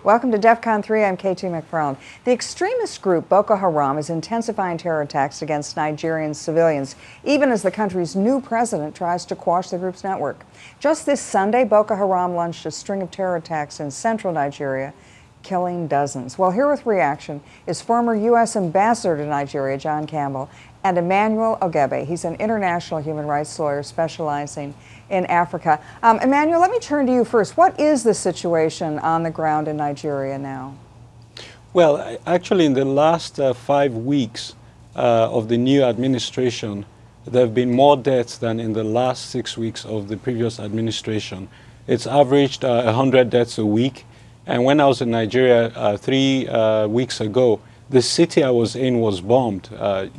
Welcome to DEFCON 3. I'm KT McFarland. The extremist group Boko Haram is intensifying terror attacks against Nigerian civilians, even as the country's new president tries to quash the group's network. Just this Sunday, Boko Haram launched a string of terror attacks in central Nigeria, killing dozens. Well, here with reaction is former U.S. Ambassador to Nigeria, John Campbell, and Emmanuel Ogebe. He's an international human rights lawyer specializing in Africa. Emmanuel, let me turn to you first. What is the situation on the ground in Nigeria now? Well, actually, in the last 5 weeks of the new administration, there have been more deaths than in the last 6 weeks of the previous administration. It's averaged 100 deaths a week. And when I was in Nigeria 3 weeks ago, the city I was in was bombed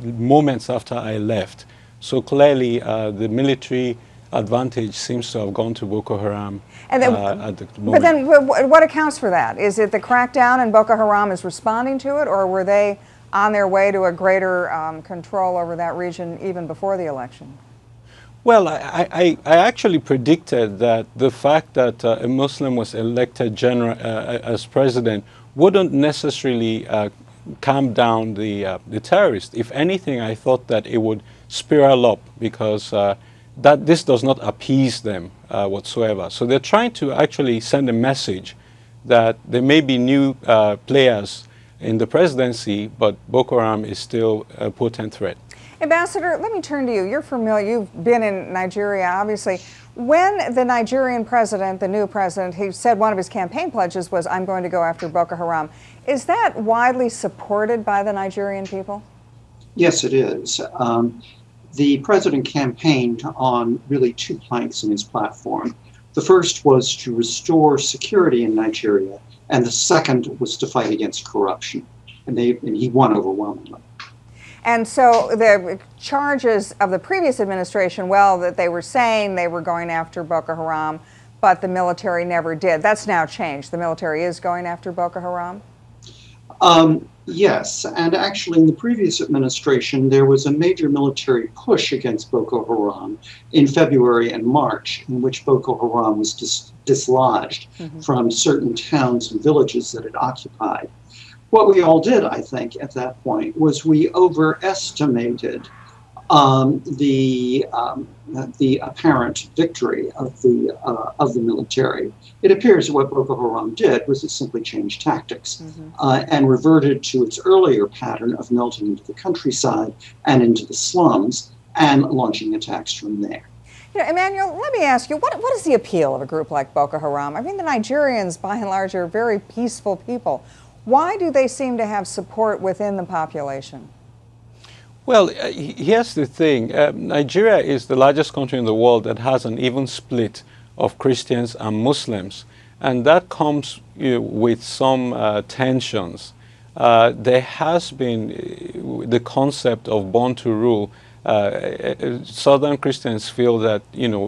moments after I left. So clearly, the military advantage seems to have gone to Boko Haram and then, at the moment. But then what accounts for that? Is it the crackdown and Boko Haram is responding to it, or were they on their way to a greater control over that region even before the election? Well, I actually predicted that the fact that a Muslim was elected as president wouldn't necessarily calm down the terrorists. If anything, I thought that it would spiral up because that this does not appease them whatsoever. So they're trying to actually send a message that there may be new players in the presidency, but Boko Haram is still a potent threat. Ambassador, let me turn to you. You're familiar, you've been in Nigeria, obviously. When the Nigerian president, the new president, he said one of his campaign pledges was, "I'm going to go after Boko Haram." Is that widely supported by the Nigerian people? Yes, it is. The president campaigned on really 2 planks in his platform. The first was to restore security in Nigeria, and the second was to fight against corruption. And he won overwhelmingly. And so the charges of the previous administration, well, that they were saying they were going after Boko Haram, but the military never did. That's now changed. The military is going after Boko Haram? Yes, and actually in the previous administration, there was a major military push against Boko Haram in February and March, in which Boko Haram was dislodged from certain towns and villages that it occupied. What we all did, I think, at that point was we overestimated the apparent victory of the military. It appears that what Boko Haram did was it simply changed tactics and reverted to its earlier pattern of melting into the countryside and into the slums and launching attacks from there. You know, Emmanuel, let me ask you, what is the appeal of a group like Boko Haram? I mean, the Nigerians, by and large, are very peaceful people. Why do they seem to have support within the population? Well, here's the thing. Nigeria is the largest country in the world that has an even split of Christians and Muslims. And that comes with some tensions. There has been the concept of born to rule. Southern Christians feel that,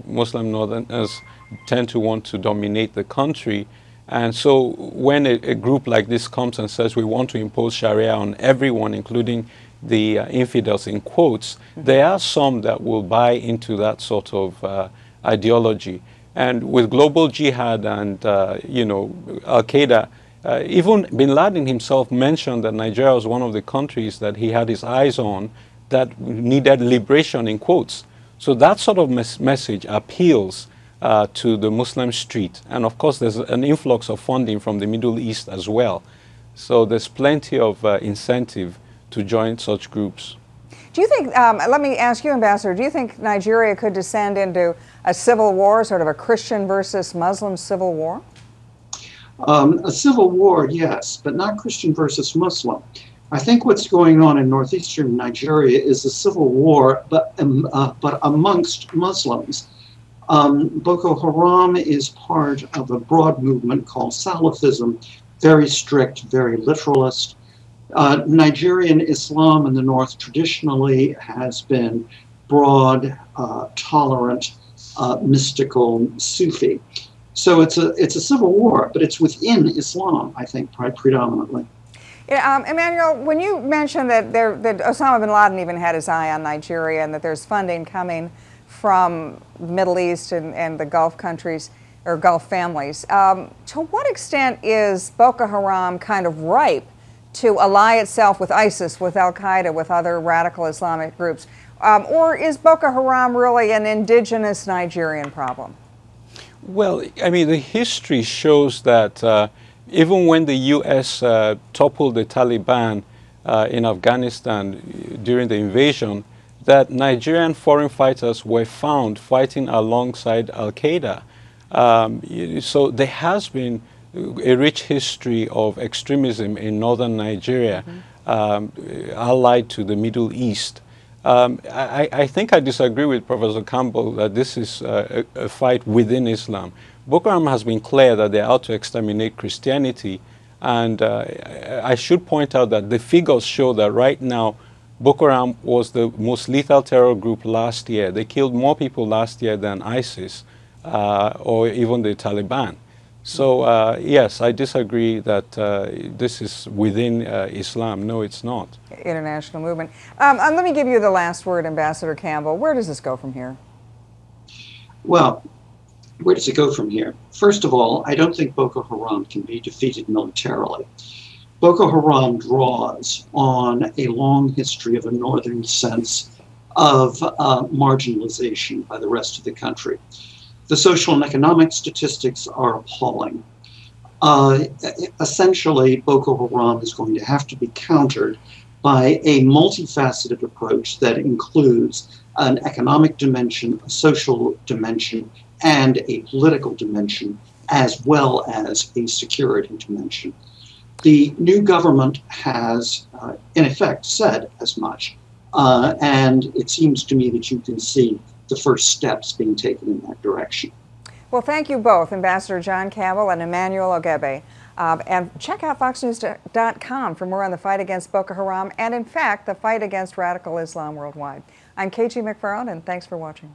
Muslim Northerners tend to want to dominate the country. And so when a group like this comes and says we want to impose Sharia on everyone, including the infidels in quotes, there are some that will buy into that sort of ideology. And with global jihad and, Al-Qaeda, even bin Laden himself mentioned that Nigeria was one of the countries that he had his eyes on that needed liberation in quotes. So that sort of message appeals to the Muslim street. And of course, there's an influx of funding from the Middle East as well. So there's plenty of incentive to join such groups. Do you think, let me ask you, Ambassador, do you think Nigeria could descend into a civil war, sort of a Christian versus Muslim civil war? A civil war, yes, but not Christian versus Muslim. I think what's going on in northeastern Nigeria is a civil war, but amongst Muslims. Boko Haram is part of a broad movement called Salafism, very strict, very literalist. Nigerian Islam in the north traditionally has been broad, tolerant, mystical, Sufi. So it's a civil war, but it's within Islam, I think, predominantly. Yeah, Emmanuel, when you mentioned that Osama bin Laden even had his eye on Nigeria and that there's funding coming from the Middle East and the Gulf countries, or Gulf families. To what extent is Boko Haram kind of ripe to ally itself with ISIS, with Al-Qaeda, with other radical Islamic groups? Or is Boko Haram really an indigenous Nigerian problem? Well, I mean, the history shows that even when the U.S. Toppled the Taliban in Afghanistan during the invasion, that Nigerian foreign fighters were found fighting alongside Al-Qaeda. So there has been a rich history of extremism in northern Nigeria, allied to the Middle East. I think I disagree with Professor Campbell that this is a fight within Islam. Boko Haram has been clear that they're out to exterminate Christianity, and I should point out that the figures show that right now Boko Haram was the most lethal terror group last year. They killed more people last year than ISIS or even the Taliban. So yes, I disagree that this is within Islam. No, it's not. International movement. Let me give you the last word, Ambassador Campbell. Where does this go from here? Well, where does it go from here? First of all, I don't think Boko Haram can be defeated militarily. Boko Haram draws on a long history of a northern sense of marginalization by the rest of the country. The social and economic statistics are appalling. Essentially, Boko Haram is going to have to be countered by a multifaceted approach that includes an economic dimension, a social dimension, and a political dimension, as well as a security dimension. The new government has, in effect, said as much, and it seems to me that you can see the first steps being taken in that direction. Well, thank you both, Ambassador John Campbell and Emmanuel Ogebe. And check out foxnews.com for more on the fight against Boko Haram and, in fact, the fight against radical Islam worldwide. I'm KG McFarland, and thanks for watching.